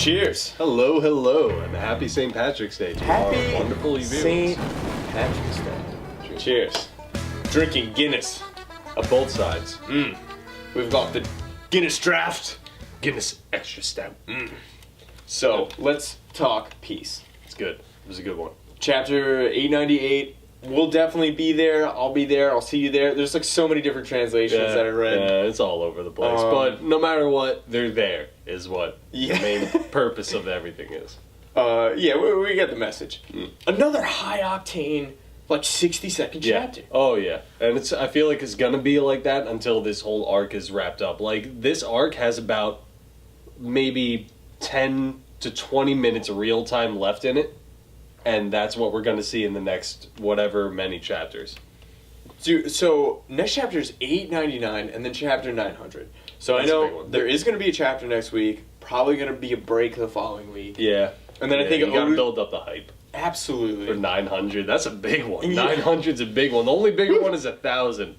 Cheers. Hello, hello, and happy St. Patrick's Day to Happy our wonderful viewers. St. Patrick's Day. Cheers. Drinking Guinness. On both sides. We've got the Guinness draft. Guinness extra stout. So let's talk peace. It's good. It was a good one. Chapter 898. We'll definitely be there. I'll be there. I'll see you there. There's like so many different translations that I read. Yeah, it's all over the place. But no matter what, they're there, is what the main purpose of everything is. Yeah, we get the message. Another high octane, like 60-second chapter. Oh yeah, and I feel like it's gonna be like that until this whole arc is wrapped up. Like this arc has about maybe 10 to 20 minutes of real time left in it, and that's what we're gonna see in the next whatever many chapters. Dude, so next chapter is 899 and then chapter 900. So That's I a big know one. there is going to be a chapter next week. Probably going to be a break the following week. Yeah, And then I think you gotta build up the hype. Absolutely. For 900, that's a big one. Yeah. 900's a big one. The only bigger one is 1,000.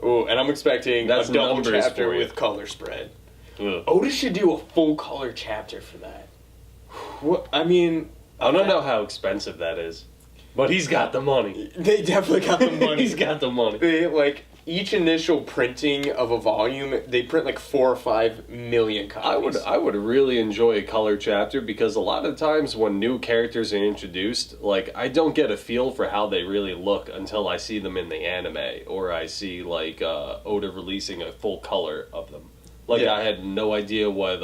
Oh, and I'm expecting That's a double numbers chapter for you. with color spread. Ugh. Otis should do a full color chapter for that. What I mean, I don't know how expensive that is, but he's got the money. they definitely got the money. He's got the money. They, like, each initial printing of a volume, they print like 4 or 5 million copies. I would really enjoy a color chapter because a lot of times when new characters are introduced, like I don't get a feel for how they really look until I see them in the anime or I see like Oda releasing a full color of them. Like Yeah. I had no idea what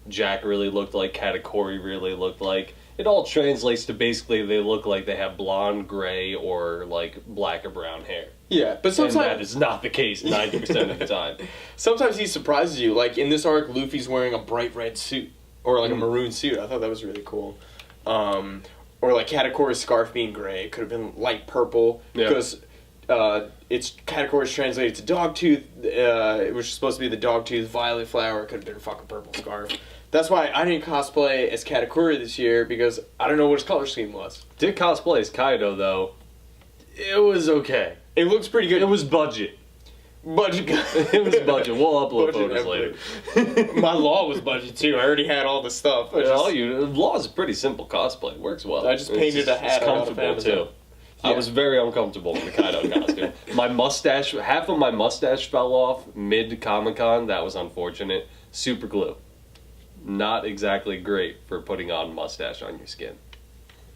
Jack really looked like, Katakuri really looked like. It all translates to basically they look like they have blonde, gray, or like black or brown hair. Yeah, but And sometimes that is not the case 90% of the time. sometimes he surprises you. Like in this arc, Luffy's wearing a bright red suit or like a maroon suit. I thought that was really cool. Or like Katakuri's scarf being gray. It could have been light purple because it's Katakuri's translated to dogtooth, which is supposed to be the dogtooth violet flower. It could have been a fucking purple scarf. That's why I didn't cosplay as Katakuri this year because I don't know what his color scheme was. Did cosplay as Kaido though. It was okay. It looks pretty good. It was budget. Budget. It was budget. We'll upload Budget photos later. My law was budget too. I already had all the stuff. Law is a pretty simple cosplay. It works well. I just painted a hat. It's comfortable too. Yeah. I was very uncomfortable in the Kaido costume. My mustache, half of my mustache fell off mid Comic-Con. That was unfortunate. Super glue. Not exactly great for putting on mustache on your skin.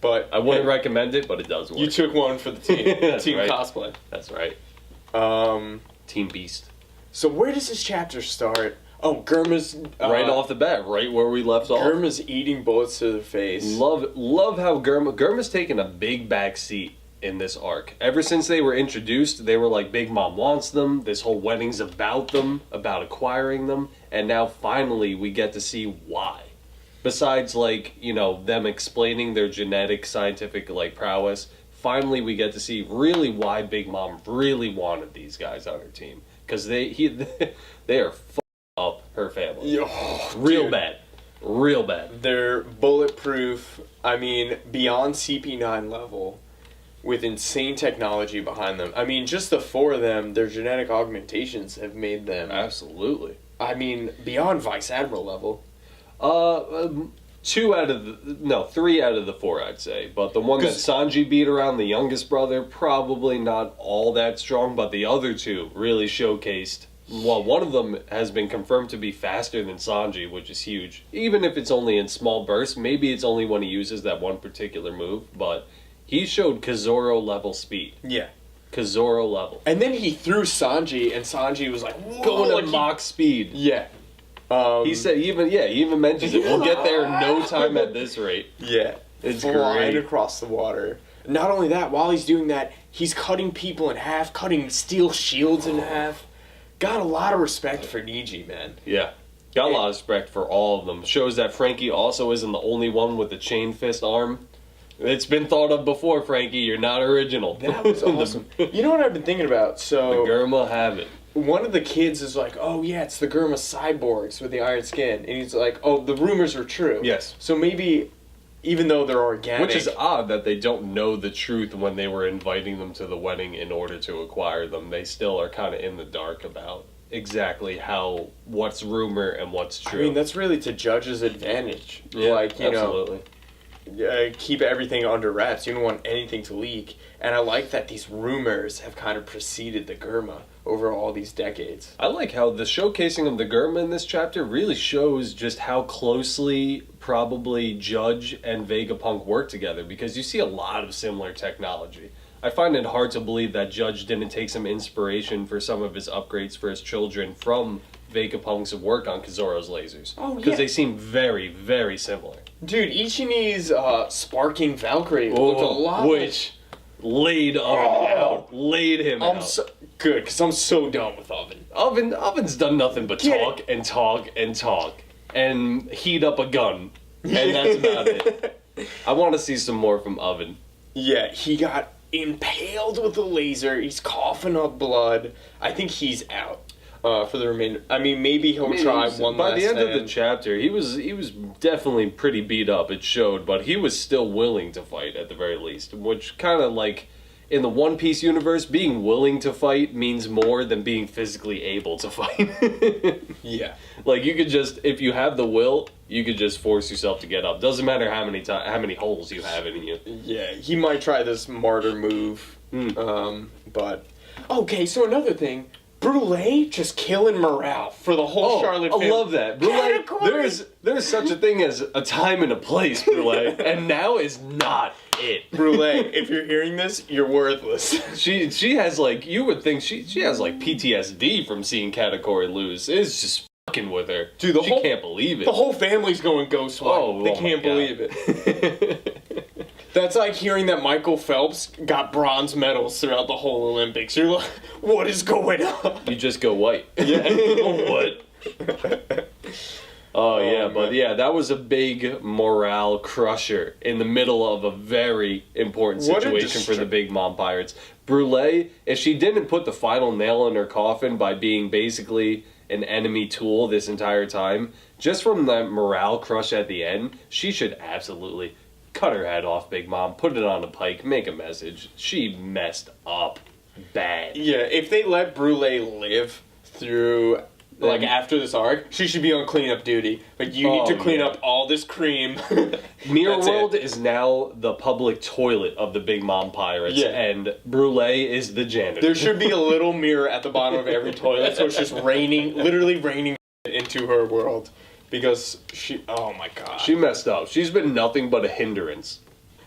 But I wouldn't recommend it, but it does work. You took one for the team. That's Team right. cosplay. That's right. Team Beast. So where does this chapter start? Oh, Germa's Right off the bat, right where we left off. Germa's eating bullets to the face. Love how Germa's taken a big back seat in this arc. Ever since they were introduced, they were like, Big Mom wants them, this whole wedding's about them, about acquiring them, and now finally we get to see why. Besides, like, you know, them explaining their genetic, scientific, like, prowess, finally we get to see really why Big Mom really wanted these guys on her team. Because they are f***ing up her family. Real bad. Real bad. They're bulletproof, I mean, beyond CP9 level, with insane technology behind them. I mean, just the 4 of them, their genetic augmentations have made them... Absolutely. I mean, beyond Vice Admiral level. 3 out of the 4, I'd say. But the one that Sanji beat around, the youngest brother, probably not all that strong, but the other 2 really showcased. Well, one of them has been confirmed to be faster than Sanji, which is huge. Even if it's only in small bursts, maybe it's only when he uses that one particular move, but he showed Kazoro level speed. Yeah. Kazoro level. And then he threw Sanji, and Sanji was like, whoa! Going Like at Mach speed. Yeah. He said, he even mentions it. We'll get there in no time at this rate. Yeah. It's flying great. across the water. Not only that, while he's doing that, he's cutting people in half, cutting steel shields in half. Got a lot of respect for Niji, man. Yeah. Got a lot of respect for all of them. Shows that Frankie also isn't the only one with the chain fist arm. It's been thought of before, Frankie. You're not original. That was awesome. You know what I've been thinking about? So The Germa have it. one of the kids is like, oh yeah, it's the Germa cyborgs with the iron skin. And he's like, oh, the rumors are true. Yes. So maybe, even though they're organic... Which is odd that they don't know the truth when they were inviting them to the wedding in order to acquire them. They still are kind of in the dark about exactly what's rumor and what's true. I mean, that's really to Judge's advantage. Yeah, like, you absolutely. know, keep everything under wraps. You don't want anything to leak. And I like that these rumors have kind of preceded the Germa over all these decades. I like how the showcasing of the Germa in this chapter really shows just how closely probably Judge and Vegapunk work together, because you see a lot of similar technology. I find it hard to believe that Judge didn't take some inspiration for some of his upgrades for his children from Vegapunk's work on Kazoro's lasers. Oh, yeah. Because they seem very, very similar. Dude, Ichini's Sparking Valkyrie looked a lot which laid Oven out. Laid him out. So, good, because I'm so done with Oven. Oven's done nothing but talk and talk and talk. And heat up a gun. And that's about it. I want to see some more from Oven. Yeah, he got impaled with a laser. He's coughing up blood. I think he's out for the remainder. I mean, maybe he'll try one last By the end time. of the chapter, he was definitely pretty beat up. It showed, but he was still willing to fight at the very least. Which kind of like in the One Piece universe, being willing to fight means more than being physically able to fight. Yeah, like you could just, if you have the will, you could just force yourself to get up. Doesn't matter how many holes you have in you. yeah. He might try this martyr move. But okay. So another thing. Brûlée just killing morale for the whole Charlotte family. I love that. Brûlée, there's such a thing as a time and a place, Brûlée, and now is not it. Brûlée, if you're hearing this, you're worthless. She has like, you would think she has like PTSD from seeing Katakuri lose. It's just fucking with her. Dude, she can't believe it. The whole family's going ghost white. They can't believe it. That's like hearing that Michael Phelps got bronze medals throughout the whole Olympics. You're like, what is going on? You just go white. Yeah. What? Oh yeah, but yeah, that was a big morale crusher in the middle of a very important situation for the Big Mom Pirates. Brûlée, if she didn't put the final nail in her coffin by being basically an enemy tool this entire time, just from that morale crush at the end, she should absolutely cut her head off, Big Mom, put it on a pike, make a message. She messed up bad. Yeah, if they let Brûlée live through, like, after this arc, she should be on cleanup duty. Like, you need to clean up all this cream. Mirror World is now the public toilet of the Big Mom Pirates, and Brûlée is the janitor. There should be a little mirror at the bottom of every toilet, so it's just raining, literally raining into her world. Because oh my god. She messed up. She's been nothing but a hindrance.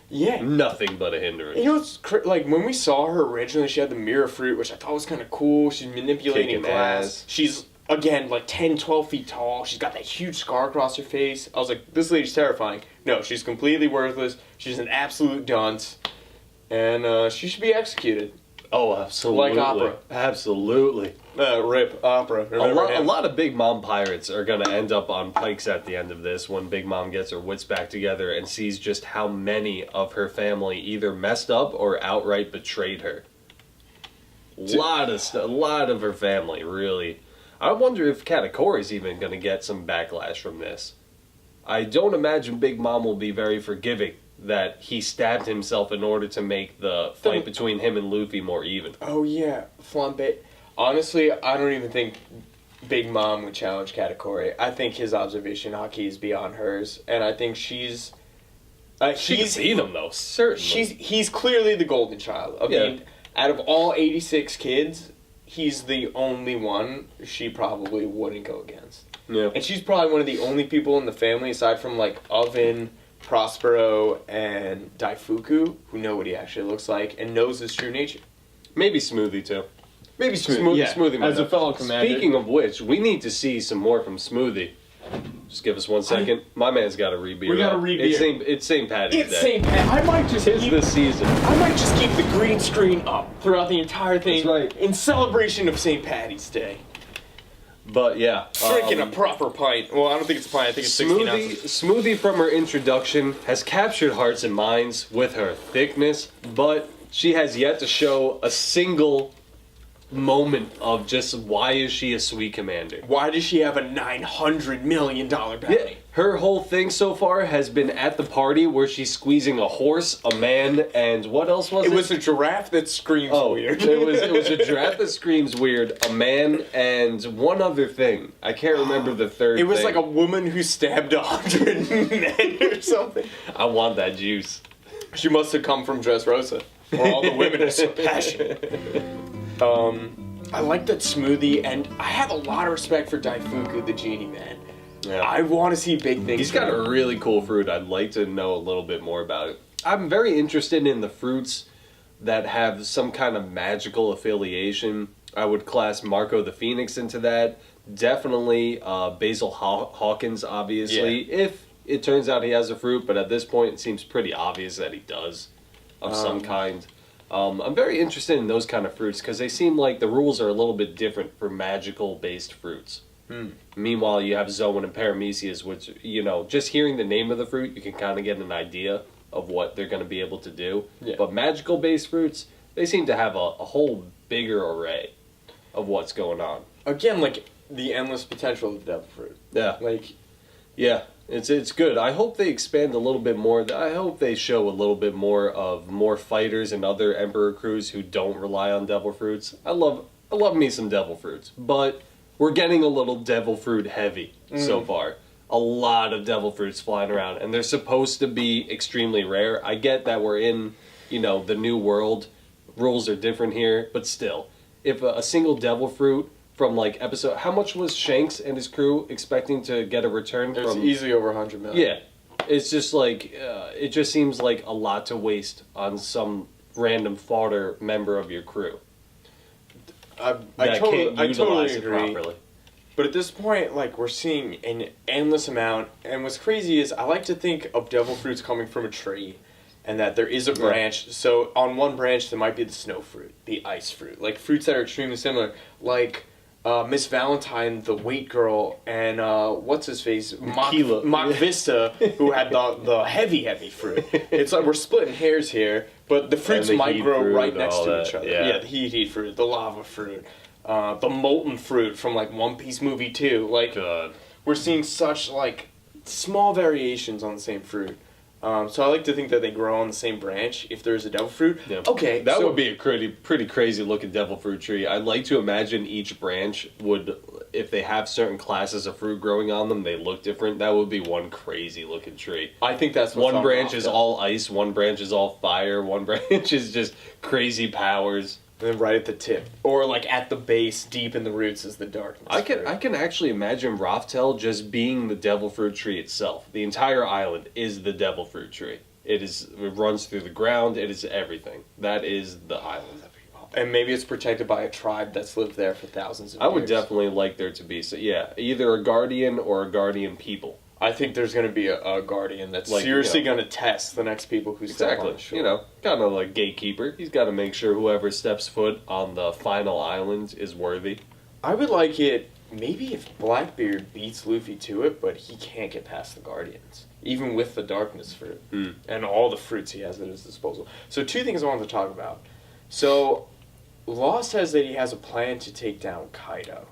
Yeah. Nothing but a hindrance. You know, it's like when we saw her originally, she had the mirror fruit, which I thought was kind of cool. She's manipulating Kicking glass. ass. She's, again, like 10, 12 feet tall. She's got that huge scar across her face. I was like, this lady's terrifying. No, she's completely worthless. She's an absolute dunce. And she should be executed. Oh, absolutely. Like Opera. Absolutely. Rip Opera. A lot of Big Mom Pirates are going to end up on pikes at the end of this when Big Mom gets her wits back together and sees just how many of her family either messed up or outright betrayed her. A lot of her family, really. I wonder if Katakuri's even going to get some backlash from this. I don't imagine Big Mom will be very forgiving that he stabbed himself in order to make the fight between him and Luffy more even. Oh, yeah. Flambe. Honestly, I don't even think Big Mom would challenge Katakuri. I think his observation haki is beyond hers, and I think she's... She's seen him, though, certainly. He's clearly the golden child. I mean, out of all 86 kids, he's the only one she probably wouldn't go against. Yeah. And she's probably one of the only people in the family, aside from, like, Oven, Prospero, and Daifuku, who know what he actually looks like and knows his true nature. Maybe Smoothie, too. Maybe Smoothie. As a fellow commander. Speaking of which, we need to see some more from Smoothie. Just give us 1 second. My man's got to rebeer. We got to rebeer. It's St. Patty's Day. It's St. Patty's. I might just keep the season. I might just keep the green screen up throughout the entire thing. That's right. In celebration of St. Patty's Day. But yeah, drinking a proper pint. Well, I don't think it's a pint. I think it's 16 ounces. Smoothie from her introduction has captured hearts and minds with her thickness, but she has yet to show a single moment of just why is she a sweet commander? Why does she have a $900 million bounty? Yeah, her whole thing so far has been at the party where she's squeezing a horse, a man, and what else was it? It was a giraffe that screams weird. it was a giraffe that screams weird, a man, and one other thing. I can't remember the third It was thing. like a woman who stabbed 100 men or something. I want that juice. She must have come from Dressrosa, where all the women are so passionate. I like that smoothie, and I have a lot of respect for Daifuku, the genie man. Yeah. I want to see big things. He's got a really cool fruit. I'd like to know a little bit more about it. I'm very interested in the fruits that have some kind of magical affiliation. I would class Marco the Phoenix into that. Definitely Basil Hawkins, obviously, if it turns out he has a fruit, but at this point it seems pretty obvious that he does, of some kind. I'm very interested in those kind of fruits because they seem like the rules are a little bit different for magical-based fruits. Meanwhile, you have Zoan and Paramecias, which, you know, just hearing the name of the fruit, you can kind of get an idea of what they're going to be able to do. Yeah. But magical-based fruits, they seem to have a whole bigger array of what's going on. Again, like, the endless potential of Devil Fruit. Yeah. Like, yeah, it's good. I hope they expand a little bit more. I hope they show a little bit more of more fighters and other Emperor crews who don't rely on Devil Fruits. I love me some Devil Fruits, but we're getting a little Devil Fruit heavy so far. A lot of Devil Fruits flying around, and they're supposed to be extremely rare. I get that we're in, you know, the new world. Rules are different here, but still, if a single Devil Fruit from like episode, how much was Shanks and his crew expecting to get a return there's from? easily over 100 million. Yeah, it's just like it just seems like a lot to waste on some random fodder member of your crew. I that totally can't utilize it agree. properly. But at this point, like, we're seeing an endless amount, and what's crazy is I like to think of Devil Fruits coming from a tree, and that there is a branch. So on one branch, there might be the snow fruit, the ice fruit, like fruits that are extremely similar, like Miss Valentine, the Wait Girl, and what's his face, Mock Vista, who had the heavy fruit. It's like we're splitting hairs here, but the fruits might grow right next to each other. Yeah, the heat fruit, the lava fruit. The molten fruit from like One Piece movie 2. Like, we're seeing such like small variations on the same fruit. So I like to think that they grow on the same branch if there's a devil fruit. Yeah. Okay, that would be a pretty crazy looking devil fruit tree. I'd like to imagine each branch would, if they have certain classes of fruit growing on them, they look different. That would be one crazy looking tree. I think that's what's one branch is all ice, one branch is all fire, one branch is just crazy powers. And then right at the tip, or like at the base, deep in the roots, is the darkness. I can actually imagine Raftel just being the devil fruit tree itself. The entire island is the devil fruit tree. It runs through the ground. It is everything. That is the island. And maybe it's protected by a tribe that's lived there for thousands of years. I would definitely like there to be, either a guardian or a guardian people. I think there's going to be a guardian that's like, seriously going to test the next people who step on the shore. You know, kind of like gatekeeper. He's got to make sure whoever steps foot on the final island is worthy. I would like it, maybe if Blackbeard beats Luffy to it, but he can't get past the Guardians. Even with the darkness fruit. And all the fruits he has at his disposal. So 2 things I wanted to talk about. So, Law says that he has a plan to take down Kaido,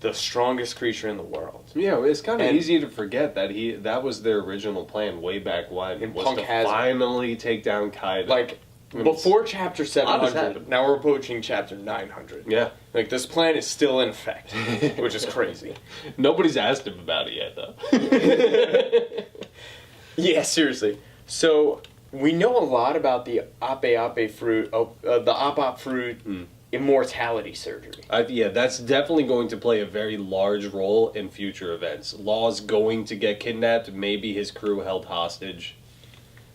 the strongest creature in the world. Yeah, it's kind of easy to forget that was their original plan way back when, was to finally take down Kaido. Like, before chapter 700, now we're approaching chapter 900. Yeah. Like, this plan is still in effect, which is crazy. Nobody's asked him about it yet, though. Yeah, seriously. So, we know a lot about the Ape fruit, the Op fruit, immortality surgery. That's definitely going to play a very large role in future events. Law's going to get kidnapped, maybe his crew held hostage.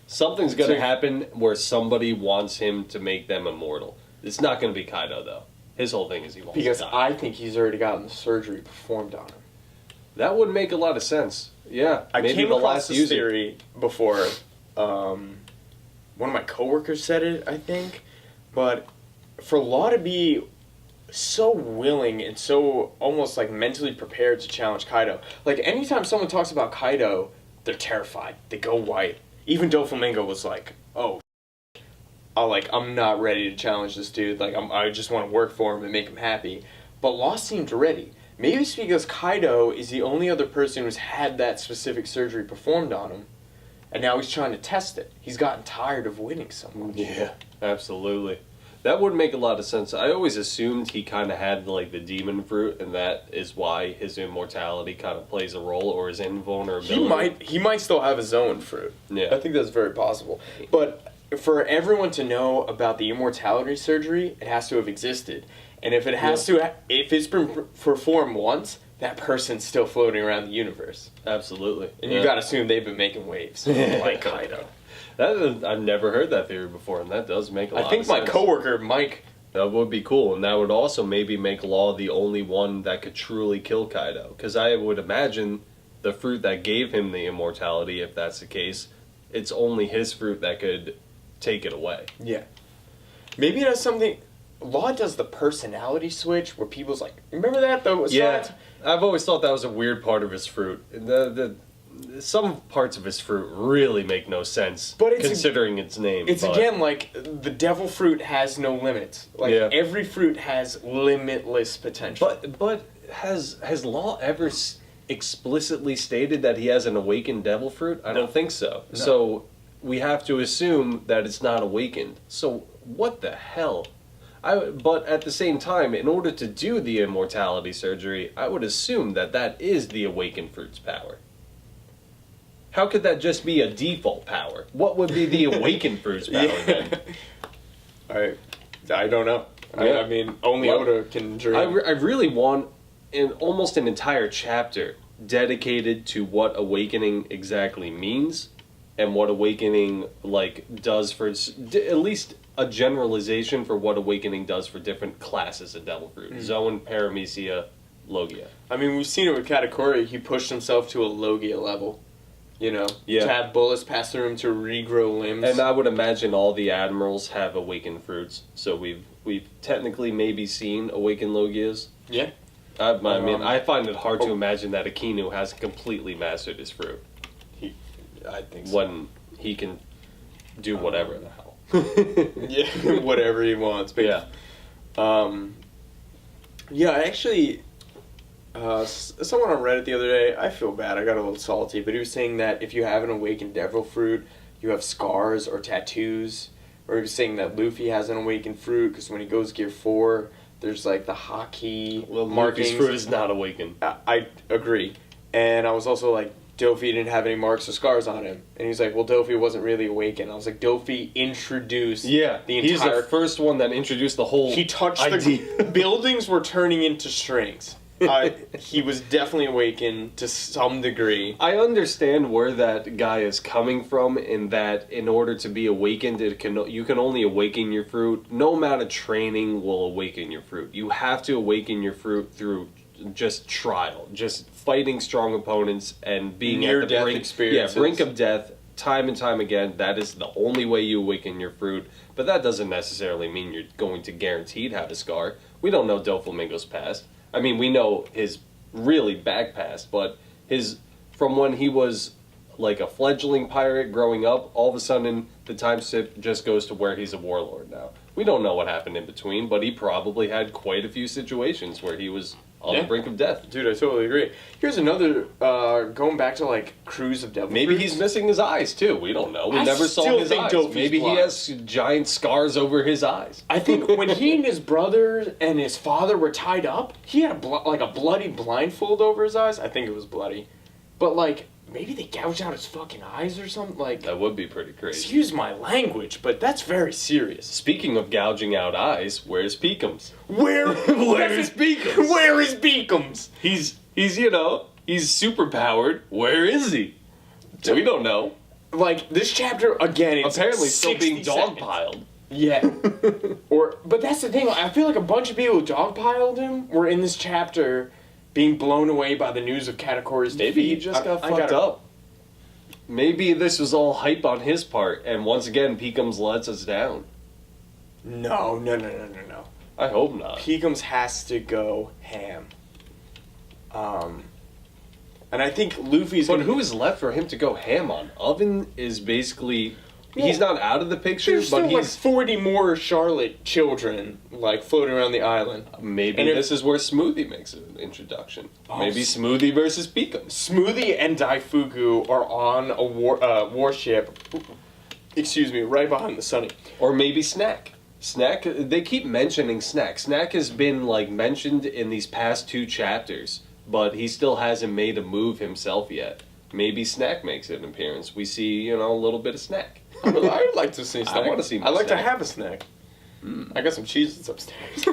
Something's going to happen where somebody wants him to make them immortal. It's not going to be Kaido, though. His whole thing is he wants to die. Because I think he's already gotten the surgery performed on him. That would make a lot of sense. Yeah, I came across this theory before. One of my coworkers said it, I think. But for Law to be so willing and so almost like mentally prepared to challenge Kaido. Like, anytime someone talks about Kaido, they're terrified. They go white. Even Doflamingo was like, oh. I'm not ready to challenge this dude. Like, I just want to work for him and make him happy. But Law seemed ready. Maybe it's because Kaido is the only other person who's had that specific surgery performed on him. And now he's trying to test it. He's gotten tired of winning so much. Yeah, absolutely. That would make a lot of sense. I always assumed he kind of had, like, the demon fruit, and that is why his immortality kind of plays a role, or his invulnerability. He might still have his own fruit. Yeah. I think that's very possible. But for everyone to know about the immortality surgery, it has to have existed. And if if it's been performed once, that person's still floating around the universe. Absolutely. And you gotta assume they've been making waves, like Kaido. I've never heard that theory before, and that does make a lot of sense. I think my coworker, Mike... That would be cool, and that would also maybe make Law the only one that could truly kill Kaido. Because I would imagine the fruit that gave him the immortality, if that's the case, it's only his fruit that could take it away. Yeah. Maybe it has something... Law does the personality switch where people's like, remember that though? Yeah, I've always thought that was a weird part of his fruit. Some parts of his fruit really make no sense, but considering its name. It's again like the devil fruit has no limits. Like every fruit has limitless potential. But has Law ever explicitly stated that he has an awakened devil fruit? I don't think so. No. So we have to assume that it's not awakened. So what the hell? But at the same time, in order to do the immortality surgery, I would assume that is the awakened fruit's power. How could that just be a default power? What would be the awakened fruit's power then? I don't know. Yeah. I mean, only Oda can dream. I really want almost an entire chapter dedicated to what awakening exactly means and what awakening does for at least a generalization for what awakening does for different classes of devil fruit. Zoan, Paramecia, Logia. I mean, we've seen it with Katakuri. He pushed himself to a Logia level. To have bullets pass through him to regrow limbs. And I would imagine all the admirals have awakened fruits. So we've technically maybe seen awakened Logias. Yeah. I mean, I find it hard to imagine that Akinu hasn't completely mastered his fruit. I think so. When he can do whatever the hell. Yeah, whatever he wants. But actually, someone on Reddit the other day, I feel bad, I got a little salty, but he was saying that if you have an awakened devil fruit, you have scars or tattoos. Or he was saying that Luffy has an awakened fruit, because when he goes Gear 4, there's like the hockey markings. Luffy's fruit is not awakened. I agree. And I was also like, Dofi didn't have any marks or scars on him. And he's like, well, Dofi wasn't really awakened. I was like, Dofi introduced the entire... He's the first one that introduced the whole He touched the... buildings were turning into strings. He was definitely awakened to some degree. I understand where that guy is coming from in that in order to be awakened, you can only awaken your fruit. No amount of training will awaken your fruit. You have to awaken your fruit through just trial, just fighting strong opponents and being near at the brink of death time and time again. That is the only way you awaken your fruit. But that doesn't necessarily mean you're going to guaranteed have a scar. We don't know Doflamingo's past. I mean, we know his really back past, but from when he was like a fledgling pirate growing up, all of a sudden the time skip just goes to where he's a warlord now. We don't know what happened in between, but he probably had quite a few situations where he was on the brink of death. Dude, I totally agree. Here's another, going back to like Cruise of Devil Maybe Fruits. he's missing his eyes too. We don't know. We never saw his eyes. Maybe he has giant scars over his eyes. I think when he and his brother and his father were tied up, he had a bloody blindfold over his eyes. I think it was bloody. But like, maybe they gouged out his fucking eyes or something. Like, that would be pretty crazy. Excuse my language, but that's very serious. Speaking of gouging out eyes, where's Peekums? Where is Peekums? Where is Peekums? He's super powered. Where is he? We don't know. Like, this chapter, again, it's apparently still being dogpiled. Yeah. But that's the thing, I feel like a bunch of people who dogpiled him were in this chapter being blown away by the news of Katakuri's defeat. Maybe he just got fucked up. Maybe this was all hype on his part, and once again, Peekums lets us down. No. I hope not. Peekums has to go ham. And I think Luffy's... But who is left for him to go ham on? Oven is basically he's not out of the picture, There's but still like he's 40 more Charlotte children like floating around the island. maybe And this is where Smoothie makes an introduction. Maybe Smoothie versus Pikum. Smoothie and Daifuku are on a warship. Excuse me, right behind the Sunny. Or maybe Snack. Snack, they keep mentioning Snack. Snack has been like mentioned in these past 2 chapters, but he still hasn't made a move himself yet. Maybe Snack makes an appearance. We see, a little bit of Snack. I'd like to see Snack. I want to see more I'd like Snack. to have a snack. I got some cheeses upstairs.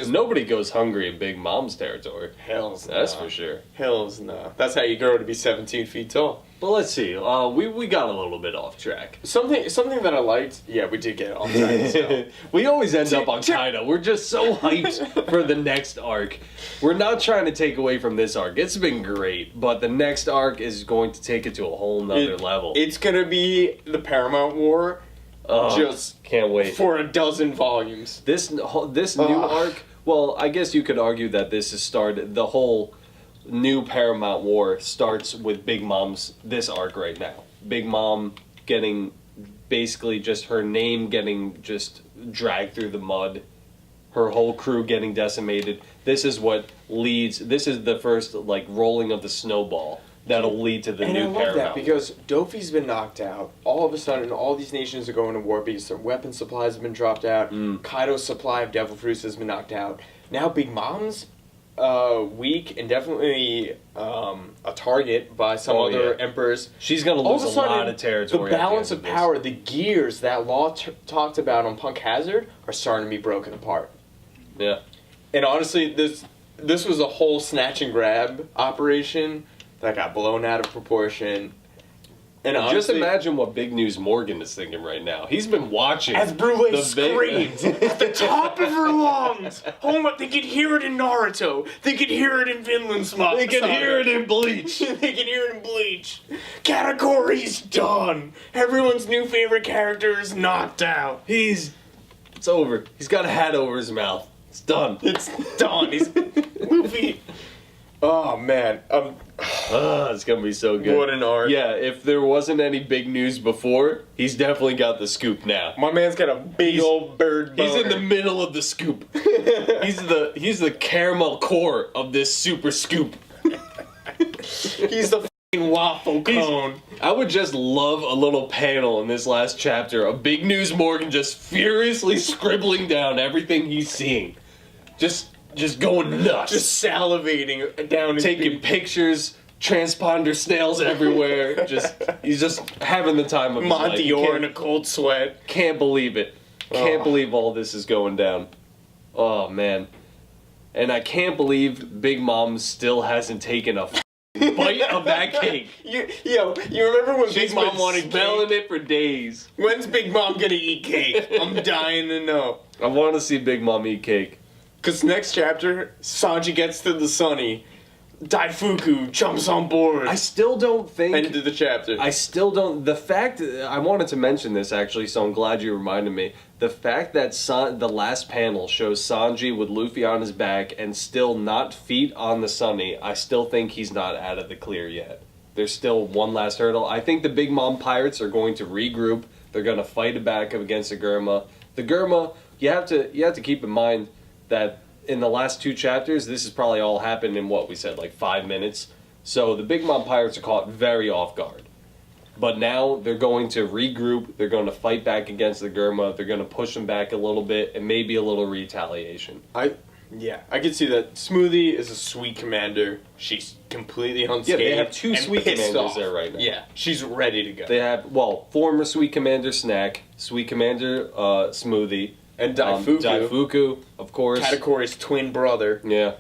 Nobody goes hungry in Big Mom's territory. Hells no. That's for sure. Hells no. That's how you grow to be 17 feet tall. But let's see. We got a little bit off track. Something that I liked. Yeah, we did get off track. So. We always end up on Kaido. We're just so hyped for the next arc. We're not trying to take away from this arc. It's been great, but the next arc is going to take it to a whole nother level. It's gonna be the Paramount War. Just can't wait for 12 volumes. This new arc. Well, I guess you could argue that this has started the whole new Paramount War starts with Big Mom's this arc right now. Big Mom getting basically just her name getting just dragged through the mud. Her whole crew getting decimated. This is what leads. This is the first like rolling of the snowball that'll lead to the new Paramount. I love that because Dofi's been knocked out. All of a sudden, all these nations are going to war because their weapon supplies have been dropped out. Kaido's supply of devil fruits has been knocked out. Now Big Mom's weak and definitely a target by some other emperors. She's going to lose a lot of territory. The balance of power, the gears that Law talked about on Punk Hazard are starting to be broken apart. Yeah. And honestly, this was a whole snatch and grab operation that got blown out of proportion. And honestly, just imagine what Big News Morgan is thinking right now. He's been watching as Brûlée screams at the top of her lungs. Oh my! They could hear it in Naruto. They could hear it in Vinland Saga. They could hear it in Bleach. They could hear it in Bleach. Katakuri's done. Everyone's new favorite character is knocked out. It's over. He's got a hat over his mouth. It's done. It's done. He's Luffy. Oh man. It's gonna be so good. What an arc. Yeah, if there wasn't any big news before, he's definitely got the scoop now. My man's got a big old bird boner. He's in the middle of the scoop. he's the caramel core of this super scoop. He's the f***ing waffle cone. I would just love a little panel in this last chapter of Big News Morgan just furiously scribbling down everything he's seeing. Just going nuts. Just salivating down his taking pictures, transponder snails everywhere. He's just having the time of his life. Monteor in a cold sweat. Can't believe it. Can't believe all this is going down. Oh man. And I can't believe Big Mom still hasn't taken a bite of that cake. You remember when Big Mom wanted smelling it for days. When's Big Mom gonna eat cake? I'm dying to know. I want to see Big Mom eat cake. Because next chapter, Sanji gets to the Sunny. Daifuku jumps on board. I still don't think... End of the chapter. I still don't... The fact... I wanted to mention this, actually, so I'm glad you reminded me. The fact that the last panel shows Sanji with Luffy on his back and still not feet on the Sunny, I still think he's not out of the clear yet. There's still one last hurdle. I think the Big Mom Pirates are going to regroup. They're going to fight it back against the Germa. The Germa, you have to keep in mind that in the last 2 chapters, this has probably all happened in what we said, like 5 minutes. So the Big Mom Pirates are caught very off guard. But now they're going to regroup, they're going to fight back against the Germa, they're going to push them back a little bit, and maybe a little retaliation. I can see that. Smoothie is a sweet commander. She's completely unscathed. Yeah, they have 2 sweet commanders there right now. Yeah, she's ready to go. They have, former sweet commander Snack, sweet commander Smoothie, and Daifuku, of course. Katakuri's twin brother. Yeah.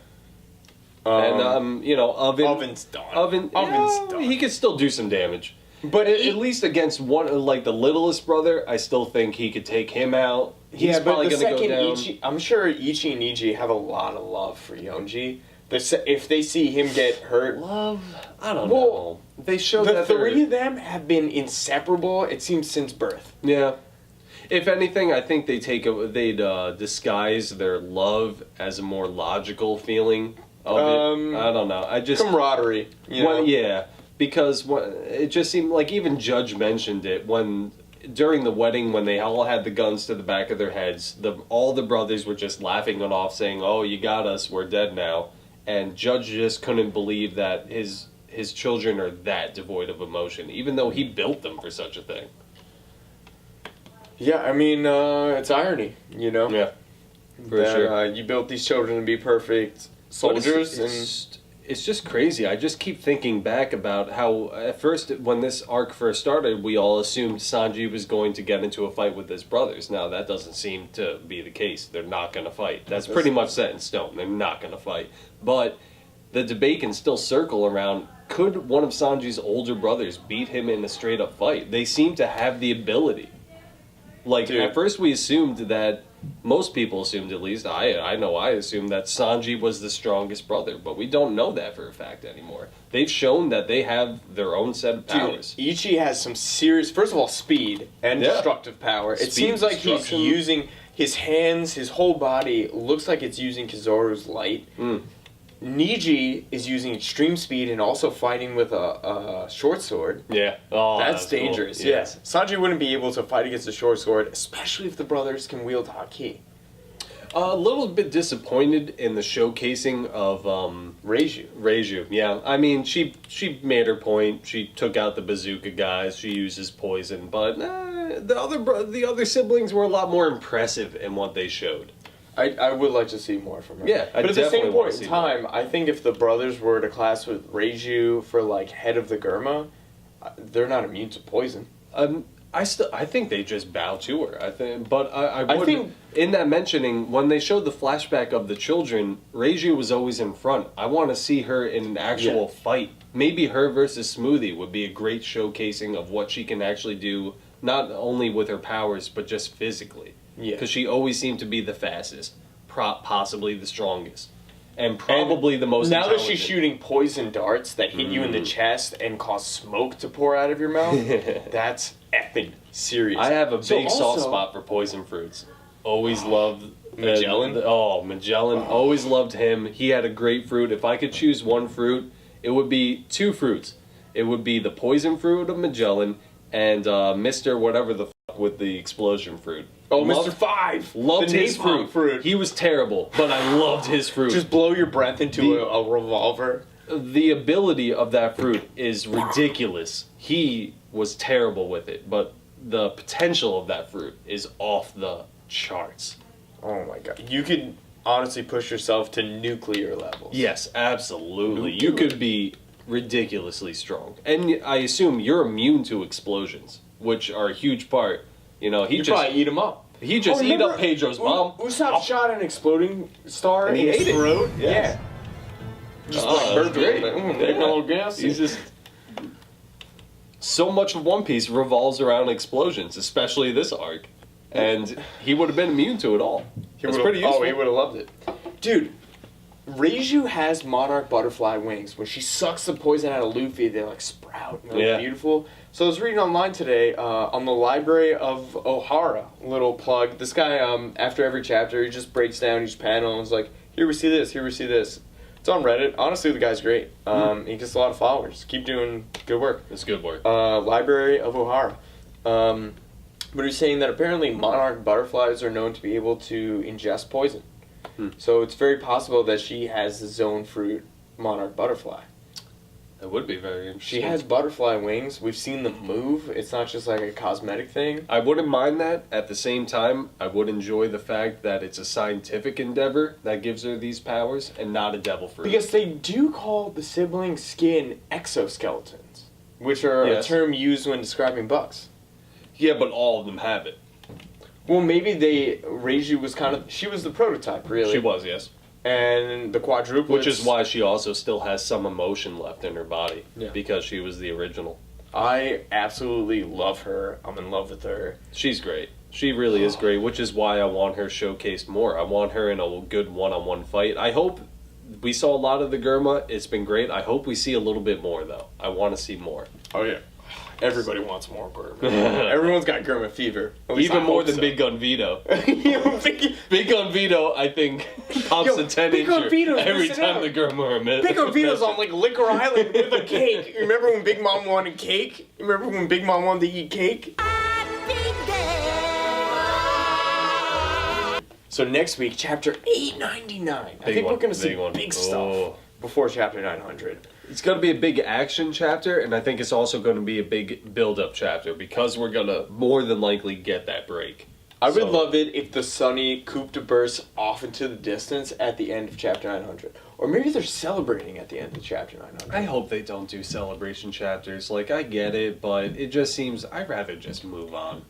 And, Oven. Oven's done. Oven's done. He could still do some damage. But at least against one, like the littlest brother, I still think he could take him out. He's probably going to go down. Ichi, I'm sure Ichi and Niji have a lot of love for Yonji. If they see him get hurt... Love? I don't know. They showed that the 3 of them have been inseparable, it seems, since birth. Yeah. If anything, I think they'd disguise their love as a more logical feeling of it. I don't know. Camaraderie. Yeah. because it just seemed like even Judge mentioned it when during the wedding when they all had the guns to the back of their heads. All the brothers were just laughing it off, saying, "Oh, you got us. We're dead now." And Judge just couldn't believe that his children are that devoid of emotion, even though he built them for such a thing. Yeah, I mean, it's irony, you know? Yeah, for sure. You built these children to be perfect soldiers, it's just crazy. I just keep thinking back about how, at first, when this arc first started, we all assumed Sanji was going to get into a fight with his brothers. Now, that doesn't seem to be the case. They're not going to fight. That's pretty much set in stone. They're not going to fight. But the debate can still circle around, could one of Sanji's older brothers beat him in a straight-up fight? They seem to have the ability. Like, At first we assumed that, most people assumed at least, I know I assumed that Sanji was the strongest brother, but we don't know that for a fact anymore. They've shown that they have their own set of powers. Dude, Ichi has some serious, first of all, speed and destructive power. It seems like he's using his hands, his whole body, looks like it's using Kizaru's light. Niji is using extreme speed and also fighting with a short sword. Yeah. Oh, that's dangerous. Cool. Yes. Sanji wouldn't be able to fight against a short sword, especially if the brothers can wield haki. A little bit disappointed in the showcasing of Reiju, yeah. I mean, she made her point. She took out the bazooka guys. She uses poison, but the other siblings were a lot more impressive in what they showed. I would like to see more from her. Yeah, but at the same point in time, I think if the brothers were to class with Reiju for like head of the Germa, they're not immune to poison. I think they just bow to her. I think in that mentioning when they showed the flashback of the children, Reiju was always in front. I want to see her in an actual fight. Maybe her versus Smoothie would be a great showcasing of what she can actually do, not only with her powers but just physically. Yeah, because she always seemed to be the fastest, possibly the strongest, and probably the most now that she's shooting poison darts that hit you in the chest and cause smoke to pour out of your mouth, that's effing serious. I have a big soft spot for poison fruits. Always loved Magellan. Magellan. Always loved him. He had a great fruit. If I could choose one fruit, it would be two fruits. It would be the poison fruit of Magellan and Mr. Whatever the fuck with the explosion fruit. Oh, Mr. 5! Loved his fruit. He was terrible, but I loved his fruit. Just blow your breath into a revolver. The ability of that fruit is ridiculous. He was terrible with it, but the potential of that fruit is off the charts. Oh my god. You could honestly push yourself to nuclear levels. Yes, absolutely. You could be ridiculously strong. And I assume you're immune to explosions, which are a huge part. You know, you probably eat him up. He just ate up Pedro's mom. Usopp shot an exploding star and he ate his throat. It. Yes. Yeah. Just like burped great. A little gas. He's just... So much of One Piece revolves around explosions, especially this arc. And he would have been immune to it all. That's pretty useful. Oh, he would have loved it. Dude, Reiju has monarch butterfly wings. When she sucks the poison out of Luffy, they like sprout and they're beautiful. So I was reading online today on the Library of Ohara, little plug. This guy, after every chapter, he just breaks down each panel and is like, here we see this, here we see this. It's on Reddit. Honestly, the guy's great. He gets a lot of followers. Keep doing good work. It's good work. Library of Ohara. But he's saying that apparently monarch butterflies are known to be able to ingest poison. So it's very possible that she has the zone fruit monarch butterfly. That would be very interesting. She has butterfly wings. We've seen them move. It's not just like a cosmetic thing. I wouldn't mind that. At the same time, I would enjoy the fact that it's a scientific endeavor that gives her these powers and not a devil fruit. Because they do call the sibling skin exoskeletons, which are a term used when describing bugs. Yeah, but all of them have it. Well, maybe Reiju was she was the prototype, really. She was, yes. And the quadruplets... Which is why she also still has some emotion left in her body. Yeah. Because she was the original. I absolutely love her. I'm in love with her. She's great. She really is great, which is why I want her showcased more. I want her in a good one-on-one fight. I hope... We saw a lot of the Germa. It's been great. I hope we see a little bit more, though. I want to see more. Oh, yeah. Everybody wants more Germa. Everyone's got Germa fever. Even more than Big Gun Vito. Big Gun Vito, I think, pops a 10-incher every time the Germa are met. Big Gun Vito's on like Liquor Island with a cake. You remember when Big Mom wanted cake? You remember when Big Mom wanted to eat cake? So next week, chapter 899. I think we're going to see big stuff before chapter 900. It's going to be a big action chapter, and I think it's also going to be a big build-up chapter, because we're going to more than likely get that break. I would love it if the Sunny coup de burst off into the distance at the end of chapter 900. Or maybe they're celebrating at the end of chapter 900. I hope they don't do celebration chapters. Like, I get it, but it just seems I'd rather just move on.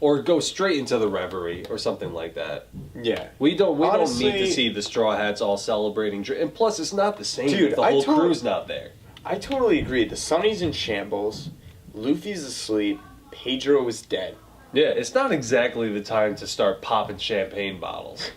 Or go straight into the reverie, or something like that. Yeah. We don't need to see the Straw Hats all celebrating. And plus, it's not the same if the whole crew's not there. I totally agree. The Sunny's in shambles, Luffy's asleep, Pedro is dead. Yeah, it's not exactly the time to start popping champagne bottles.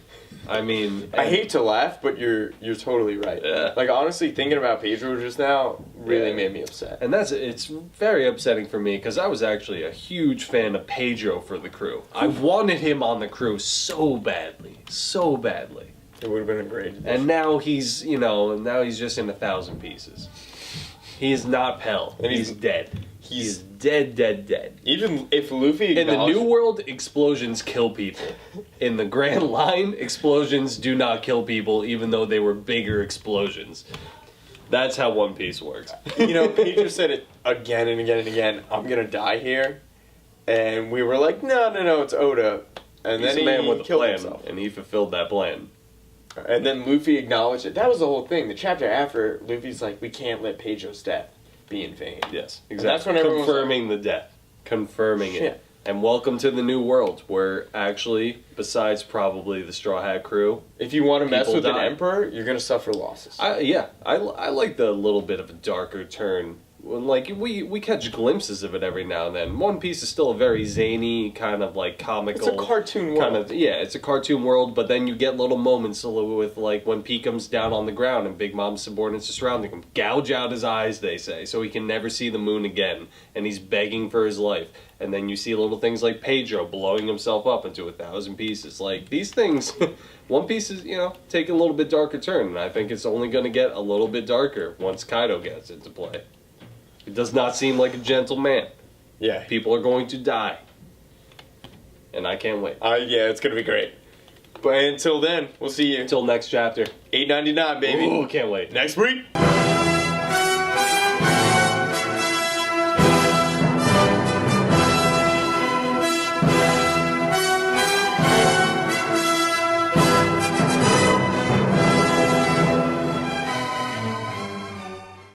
I mean... I hate to laugh, but you're totally right. Yeah. Like, honestly, thinking about Pedro just now really made me upset. And it's very upsetting for me, because I was actually a huge fan of Pedro for the crew. I wanted him on the crew so badly. So badly. It would have been a great addition. And now he's, now he's just in 1,000 pieces. He is not Pell. And he's dead. He's dead. Even if Luffy in the New World, explosions kill people. In the Grand Line, explosions do not kill people, even though they were bigger explosions. That's how One Piece works. Pedro said it again and again and again, I'm gonna die here. And we were like, no, it's Oda. And He's then a man with a killed plan, himself. and he fulfilled that plan. And then Luffy acknowledged it. That was the whole thing. The chapter after, Luffy's like, we can't let Pedro's death be in vain. Yes, exactly. And that's when everyone confirming the death. Confirming it. And welcome to the New World, where actually, besides probably the Straw Hat crew, if you want to mess with an emperor, you're going to suffer losses. I like the little bit of a darker turn. Like, we catch glimpses of it every now and then. One Piece is still a very zany, kind of like comical... It's a cartoon world. It's a cartoon world, but then you get little moments with, like, when P comes down on the ground and Big Mom's subordinates are surrounding him. Gouge out his eyes, they say, so he can never see the moon again. And he's begging for his life. And then you see little things like Pedro blowing himself up into 1,000 pieces. Like, these things... One Piece is, taking a little bit darker turn, and I think it's only going to get a little bit darker once Kaido gets into play. It does not seem like a gentle man. Yeah. People are going to die. And I can't wait. Yeah, it's going to be great. But until then, we'll see you. Until next chapter. 899, baby. Ooh, can't wait. Next week.